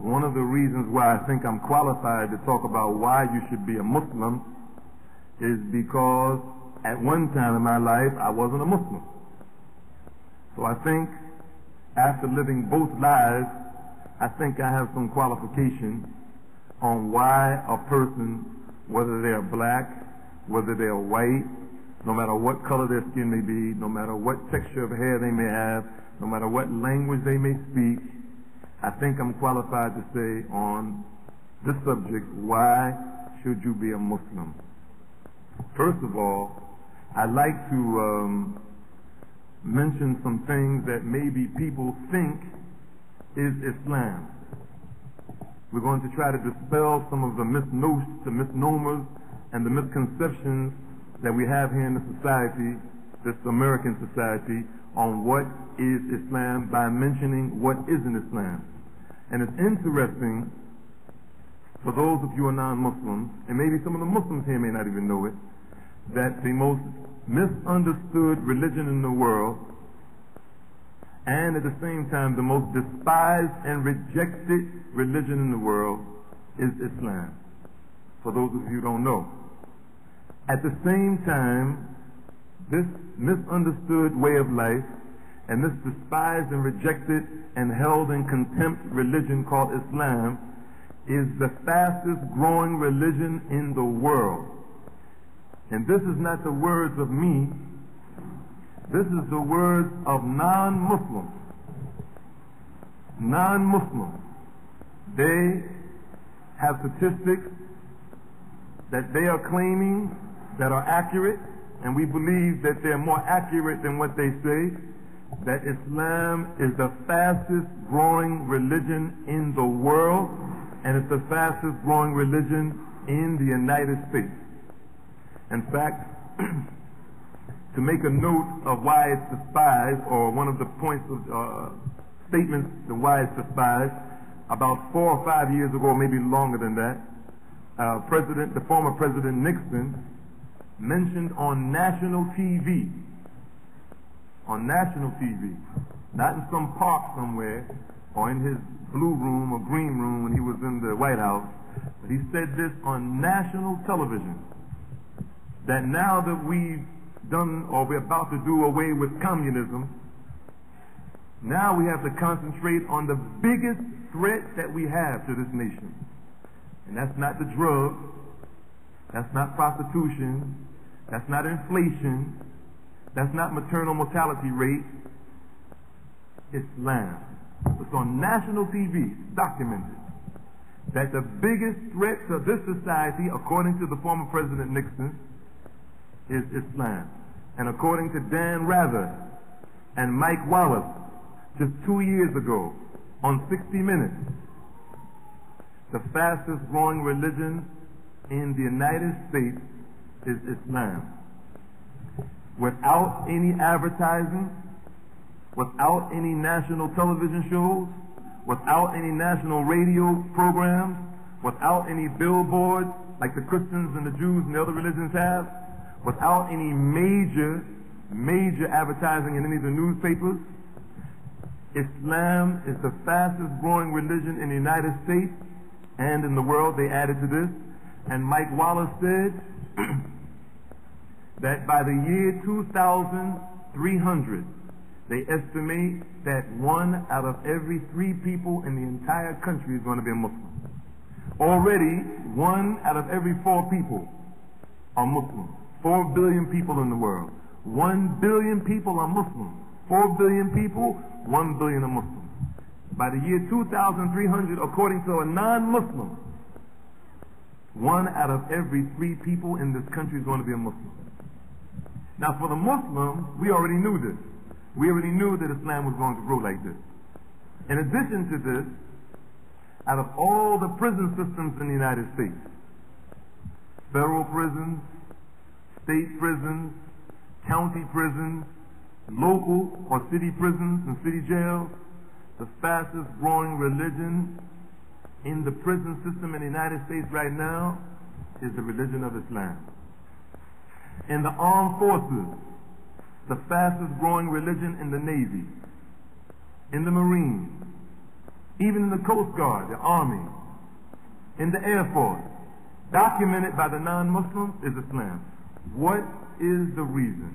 one of the reasons why I think I'm qualified to talk about why you should be a Muslim is because at one time in my life I wasn't a Muslim. So I think after living both lives, I think I have some qualification on why a person, whether they are black, whether they are white, no matter what color their skin may be, no matter what texture of hair they may have, no matter what language they may speak, I think I'm qualified to say on this subject, why should you be a Muslim? First of all, I'd like to mention some things that maybe people think is Islam. We're going to try to dispel some of the misnomers and the misconceptions that we have here in the society, this American society, on what is Islam by mentioning what isn't Islam. And it's interesting for those of you who are non-Muslims, and maybe some of the Muslims here may not even know it, that the most misunderstood religion in the world, and at the same time the most despised and rejected religion in the world, is Islam. For those of you who don't know. At the same time, this misunderstood way of life and this despised and rejected and held in contempt religion called Islam is the fastest growing religion in the world. And this is not the words of me, this is the words of non-Muslims. Non-Muslims. They have statistics that they are claiming that are accurate, and we believe that they're more accurate than what they say, that Islam is the fastest growing religion in the world, and it's the fastest growing religion in the United States. In fact, to make a note of why it's despised, or one of the points of statements to why it's despised, about 4 or 5 years ago, maybe longer than that, the former President Nixon mentioned on national TV, not in some park somewhere or in his blue room or green room when he was in the White House, but he said this on national television, that now that we've done, or we're about to do away with communism, now we have to concentrate on the biggest threat that we have to this nation. And that's not the drugs, that's not prostitution, that's not inflation, that's not maternal mortality rate, Islam. It's on national TV, documented, that the biggest threat to this society, according to the former President Nixon, is Islam. And according to Dan Rather and Mike Wallace, just 2 years ago, on 60 Minutes, the fastest growing religion in the United States is Islam. Without any advertising, without any national television shows, without any national radio programs, without any billboards like the Christians and the Jews and the other religions have, without any major advertising in any of the newspapers, Islam is the fastest growing religion in the United States and in the world. They added to this. And Mike Wallace said that by the year 2300, they estimate that 1 out of every 3 people in the entire country is going to be a Muslim. Already, 1 out of every 4 people are Muslim. 4 billion people in the world. 1 billion people are Muslim. 4 billion people, 1 billion are Muslim. By the year 2300, according to a non-Muslim, 1 out of every 3 people in this country is going to be a Muslim. Now for the Muslims, we already knew this. We already knew that Islam was going to grow like this. In addition to this, out of all the prison systems in the United States, federal prisons, state prisons, county prisons, local or city prisons and city jails, the fastest growing religion in the prison system in the United States right now is the religion of Islam. In the armed forces, the fastest growing religion in the Navy, in the Marines, even in the Coast Guard, the Army, in the Air Force, documented by the non-Muslims, is Islam. What is the reason?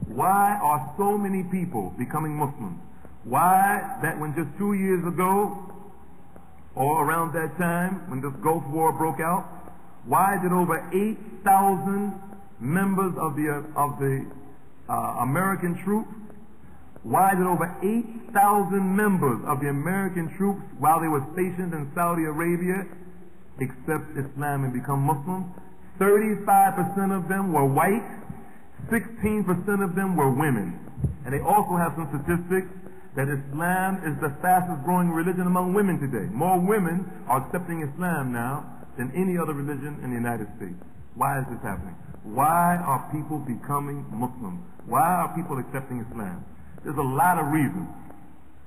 Why are so many people becoming Muslims? Why that when just 2 years ago, or around that time when this Gulf War broke out, why did over 8,000 members of the American troops, why did over 8,000 members of the American troops, while they were stationed in Saudi Arabia, accept Islam and become Muslims? 35% of them were white, 16% of them were women. And they also have some statistics that Islam is the fastest growing religion among women today. More women are accepting Islam now than any other religion in the United States. Why is this happening? Why are people becoming Muslims? Why are people accepting Islam? There's a lot of reasons.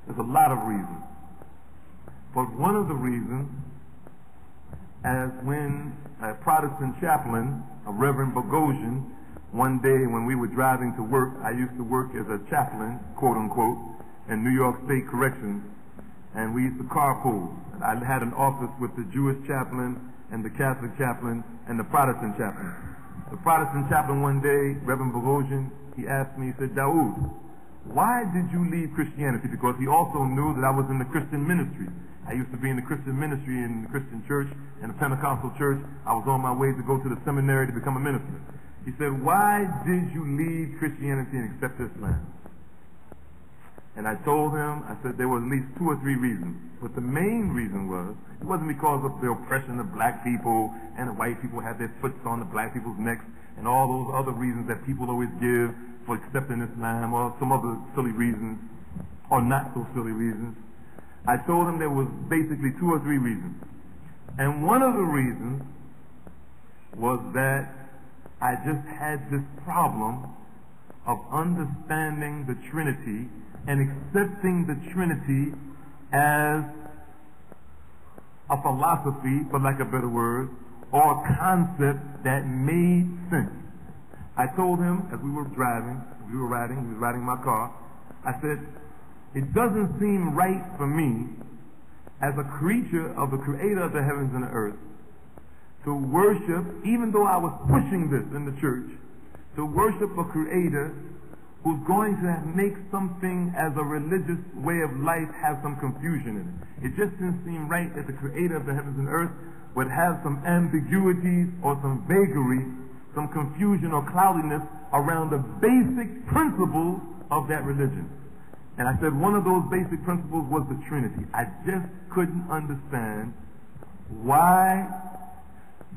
There's a lot of reasons. But one of the reasons, as when a Protestant chaplain, a Reverend Bogosian, one day when we were driving to work, I used to work as a chaplain, quote unquote, in New York State Corrections, and we used to carpool. I had an office with the Jewish chaplain and the Catholic chaplain and the Protestant chaplain. The Protestant chaplain one day, Reverend Bogosian, he asked me, he said, "Daoud, why did you leave Christianity?" Because he also knew that I was in the Christian ministry. I used to be in the Christian ministry in the Christian church, in the Pentecostal church. I was on my way to go to the seminary to become a minister. He said, "Why did you leave Christianity and accept Islam?" And I told him, I said there were at least 2 or 3 reasons. But the main reason was, it wasn't because of the oppression of black people and the white people had their foots on the black people's necks and all those other reasons that people always give for accepting Islam, or some other silly reasons, or not so silly reasons. I told him there was basically 2 or 3 reasons. And one of the reasons was that I just had this problem of understanding the Trinity and accepting the Trinity as a philosophy, for lack of a better word, or a concept that made sense. I told him as we were driving, he was riding my car, I said, it doesn't seem right for me as a creature of the creator of the heavens and the earth to worship, even though I was pushing this in the church, to worship a creator who's going to make something as a religious way of life have some confusion in it. It just didn't seem right that the creator of the heavens and earth would have some ambiguities or some vagary, some confusion or cloudiness around the basic principles of that religion. And I said one of those basic principles was the Trinity. I just couldn't understand why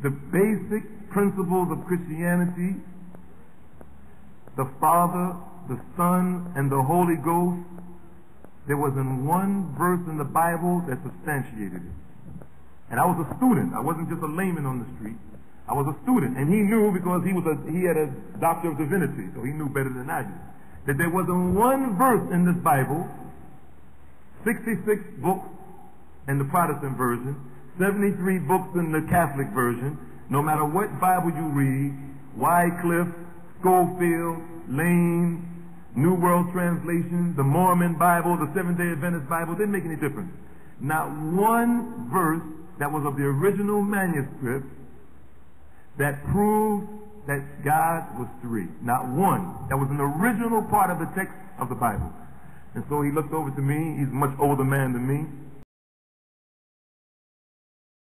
the basic principles of Christianity, the Father, the Son, and the Holy Ghost, there wasn't one verse in the Bible that substantiated it. And I was a student. I wasn't just a layman on the street. I was a student. And he knew, because he had a doctor of divinity, so he knew better than I did, that there wasn't one verse in this Bible, 66 books in the Protestant version, 73 books in the Catholic version. No matter what Bible you read, Wycliffe, Schofield, Lane, New World Translation, the Mormon Bible, the Seventh-day Adventist Bible, didn't make any difference. Not one verse that was of the original manuscript that proved that God was 3. Not one. That was an original part of the text of the Bible. And so he looked over to me. He's a much older man than me.